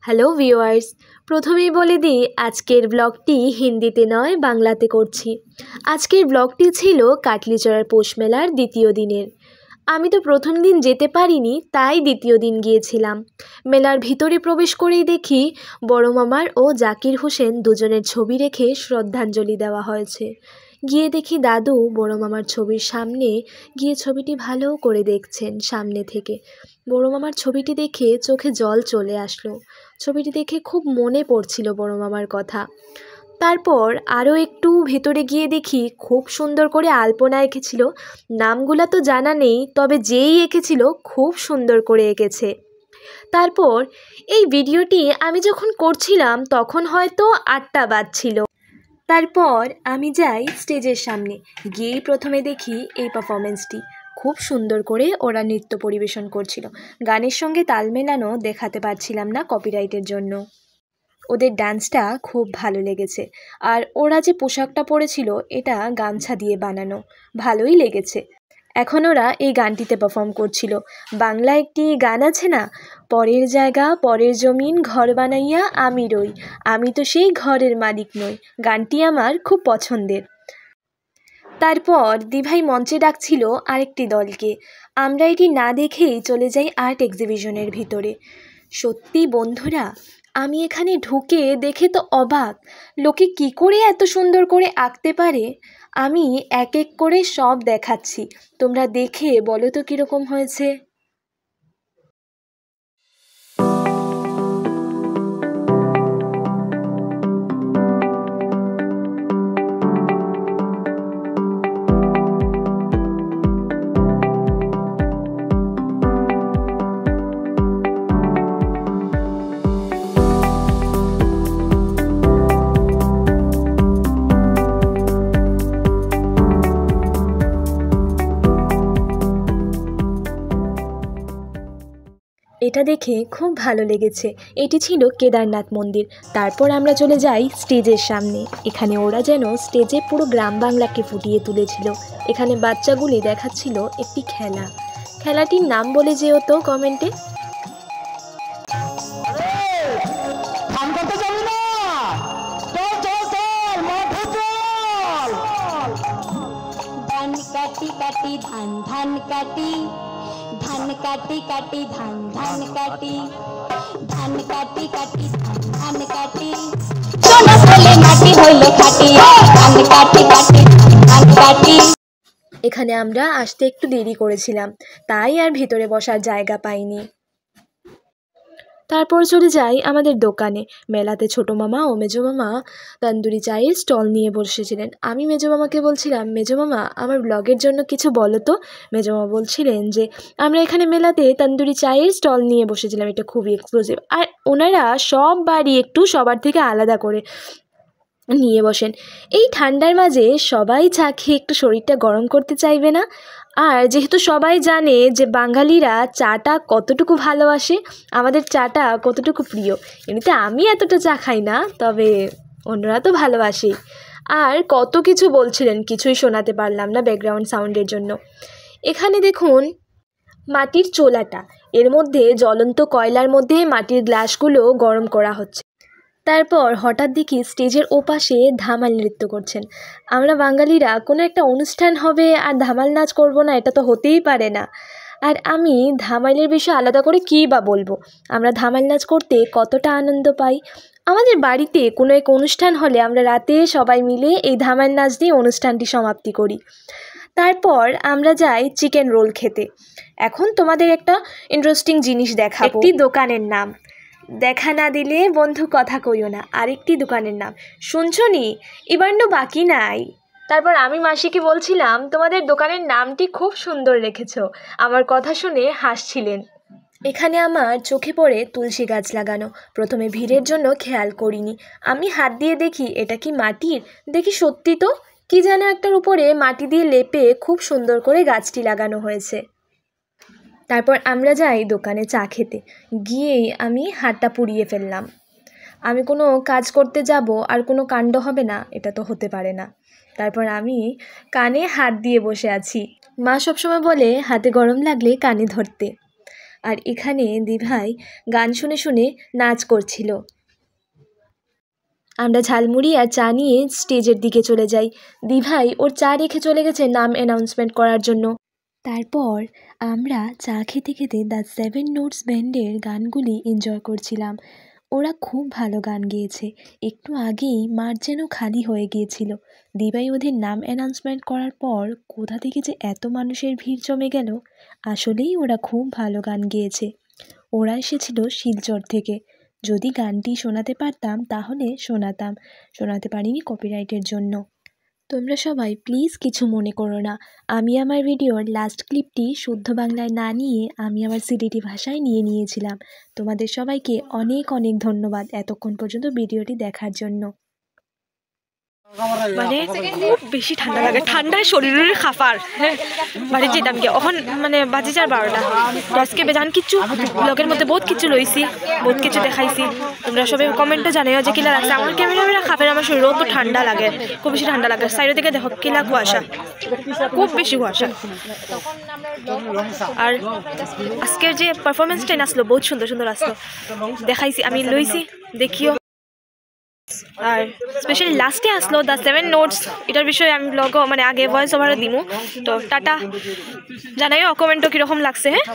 Hello viewers, প্রথমেই বলে দিই আজকের ব্লগটি হিন্দিতে নয় বাংলাতে করছি। আজকের ব্লগটি ছিল কাটলিচড়ার পৌষ মেলার দ্বিতীয় দিনের। আমি তো প্রথম দিন যেতে পারিনি, তাই দ্বিতীয় দিন গিয়েছিলাম। মেলার ভিতরে প্রবেশ করেই দেখি বড় মামার ও জাকির হোসেন দুজনের ছবি রেখে শ্রদ্ধাঞ্জলি দেওয়া হয়েছে। গিয়ে দেখি দাদু বড় মামার ছবির সামনে গিয়ে ছবিটি ভালো করে দেখছেন সামনে থেকে। বড় মামার ছবিটি দেখে চোখে জল চলে আসলো। ছবিটি দেখে খুব মনে পড়ছিল বড় মামার কথা। তারপর আরও একটু ভেতরে গিয়ে দেখি খুব সুন্দর করে আলপনা এঁকেছিল। নামগুলো তো জানা নেই, তবে যেই এঁকেছিল খুব সুন্দর করে এঁকেছে। তারপর এই ভিডিওটি আমি যখন করছিলাম তখন হয়তো 8টা বাজছিল। তারপর আমি যাই স্টেজের সামনে, গিয়েই প্রথমে দেখি এই পারফরমেন্সটি। খুব সুন্দর করে ওরা নৃত্য পরিবেশন করছিল। গানের সঙ্গে তাল মেলানো দেখাতে পারছিলাম না কপিরাইটের জন্য। ওদের ডান্সটা খুব ভালো লেগেছে। আর ওরা যে পোশাকটা পরেছিল এটা গামছা দিয়ে বানানো, ভালোই লেগেছে। এখন ওরা এই গানটিতে পারফর্ম করছিল। বাংলা একটি গান আছে না, পরের জায়গা পরের জমিন ঘর বানাইয়া আমি রই, আমি তো সেই ঘরের মালিক নই। গানটি আমার খুব পছন্দের। তারপর দিভাই মঞ্চে ডাকছিল আরেকটি দলকে। আমরা এটি না দেখেই চলে যাই আর্ট এক্সিবিশনের ভিতরে। সত্যি বন্ধুরা, আমি এখানে ঢুকে দেখে তো অবাক, লোকে কি করে এত সুন্দর করে আঁকতে পারে। আমি এক এক করে সব দেখাচ্ছি, তোমরা দেখে বলো তো কীরকম হয়েছে। এটা দেখে খুব ভালো লেগেছে। এটি ছিল কেদারনাথ মন্দির। তারপর আমরা চলে যাই স্টেজের সামনে। এখানে ওরা যেন স্টেজে পুরো গ্রাম বাংলাকে ফুটিয়ে তুলেছিল। এখানে বাচ্চাগুলি দেখাচ্ছিল একটি খেলা। খেলাটির নাম বলে যেও তো কমেন্টে। কাটি কাটি ধান ধান কাটি, ধান কাটি কাটি ধান ধান কাটি, ধান কাটি কাটি ধান কাটি, সোনা ফলে মাটি হইল খাটি, ধান কাটি কাটি ধান কাটি। এখানে আমরা আসতে একটু দেরি করেছিলাম, তাই আর ভিতরে বসার জায়গা পাইনি। তারপর চলে যাই আমাদের দোকানে। মেলাতে ছোট মামা ও মেজো মামা তন্দুরি চায়ের স্টল নিয়ে বসেছিলেন। আমি মেজো মামাকে বলছিলাম, মেজো মামা আমার ব্লগের জন্য কিছু বলো তো। মেজো মামা বলছিলেন যে আমরা এখানে মেলাতে তন্দুরি চায়ের স্টল নিয়ে বসেছিলাম, এটা খুবই এক্সক্লুসিভ। আর ওনারা সব বাড়ি একটু সবার থেকে আলাদা করে নিয়ে বসেন। এই ঠান্ডার মাঝে সবাই চা খেয়ে একটু শরীরটা গরম করতে চাইবে না? আর যেহেতু সবাই জানে যে বাঙালিরা চাটা কতটুকু ভালোবাসে, আমাদের চাটা কতটুকু প্রিয়। এমনিতে আমি এতটা চা খাই না, তবে অন্যরা তো ভালোবাসেই। আর কত কিছু বলছিলেন, কিছুই শোনাতে পারলাম না ব্যাকগ্রাউন্ড সাউন্ডের জন্য। এখানে দেখুন মাটির চোলাটা, এর মধ্যে জ্বলন্ত কয়লার মধ্যে মাটির গ্লাসগুলো গরম করা হচ্ছে। তারপর হঠাৎ দেখি স্টেজের ওপাশে ধামাল নৃত্য করছেন। আমরা বাঙালিরা কোনো একটা অনুষ্ঠান হবে আর ধামাল নাচ করব না, এটা তো হতেই পারে না। আর আমি ধামালের বিষয়ে আলাদা করে কী বা বলবো। আমরা ধামাল নাচ করতে কতটা আনন্দ পাই। আমাদের বাড়িতে কোনো এক অনুষ্ঠান হলে আমরা রাতে সবাই মিলে এই ধামাল নাচ দিয়ে অনুষ্ঠানটি সমাপ্তি করি। তারপর আমরা যাই চিকেন রোল খেতে। এখন তোমাদের একটা ইন্টারেস্টিং জিনিস দেখাবো। একটি দোকানের নাম, দেখা না দিলে বন্ধু কথা কইও না, আরেকটি দোকানের নাম শুনছো নি, এবারও বাকি নাই। তারপর আমি মাসিকে বলছিলাম তোমাদের দোকানের নামটি খুব সুন্দর রেখেছ। আমার কথা শুনে হাসছিলেন। এখানে আমার চোখে পড়ে তুলসী গাছ লাগানো। প্রথমে ভিড়ের জন্য খেয়াল করিনি। আমি হাত দিয়ে দেখি এটা কি মাটির, দেখি সত্যি তো, কি যেন একটার উপরে মাটি দিয়ে লেপে খুব সুন্দর করে গাছটি লাগানো হয়েছে। তারপর আমরা যাই দোকানে চা খেতে। গিয়েই আমি হাতটা পুড়িয়ে ফেললাম। আমি কোনো কাজ করতে যাব আর কোনো কাণ্ড হবে না, এটা তো হতে পারে না। তারপর আমি কানে হাত দিয়ে বসে আছি। মা সবসময় বলে হাতে গরম লাগলে কানে ধরতে। আর এখানে দিভাই গান শুনে শুনে নাচ করছিল। আমরা ঝালমুড়ি আর চা নিয়ে স্টেজের দিকে চলে যাই। দিভাই ওর চা রেখে চলে গেছে নাম অ্যানাউন্সমেন্ট করার জন্য। তারপর আমরা চা খেতে খেতে দ্য 7 নোটস ব্যান্ডের গানগুলি এনজয় করছিলাম। ওরা খুব ভালো গান গেয়েছে। একটু আগেই মাঠ যেন খালি হয়ে গিয়েছিল। দিভাই ওদের নাম অ্যানাউন্সমেন্ট করার পর কোথা থেকে যে এত মানুষের ভিড় জমে গেল। আসলেই ওরা খুব ভালো গান গেয়েছে। ওরা এসেছিল শিলচর থেকে। যদি গানটি শোনাতে পারতাম তাহলে শোনাতে পারিনি কপিরাইটের জন্য। তোমরা সবাই প্লিজ কিছু মনে করো না। আমি আমার ভিডিওর লাস্ট ক্লিপটি শুদ্ধ বাংলায় না নিয়ে আমি আমার সিলেটি ভাষায় নিয়েছিলাম। তোমাদের সবাইকে অনেক অনেক ধন্যবাদ এতক্ষণ পর্যন্ত ভিডিওটি দেখার জন্য। মানে খুব বেশি ঠান্ডা লাগে, ঠান্ডায় শরীরের খাফার। বাড়ি যেতাম কি এখন মানে বাজে 12টা। আজকে বেজান কিচ্ছু ব্লগের মধ্যে বহুত কিছু লইছি, বহুত কিছু দেখাইছি। তোমরা সবাই কমেন্টে জানাইও যে কিলা লাগছে। আমার ক্যামেরা খাফের আমার শরীরও তো ঠান্ডা লাগে, খুব বেশি ঠান্ডা লাগে। সাইডের দিকে দেখো কিলা কুয়াশা, খুব বেশি কুয়াশা। আর আজকের যে পারফরমেন্সটাই আসলো বহুত সুন্দর সুন্দর আসলো, দেখাইছি আমি লইছি, দেখিও। আর স্পেশালি লাস্টে আসলো দ্য 7 নোটস, এটার বিষয়ে আমি ব্লগও মানে আগে ভয়েস ওভারও দিমু। তো টাটা, জানাইও কমেন্টও কীরকম লাগছে। হ্যাঁ।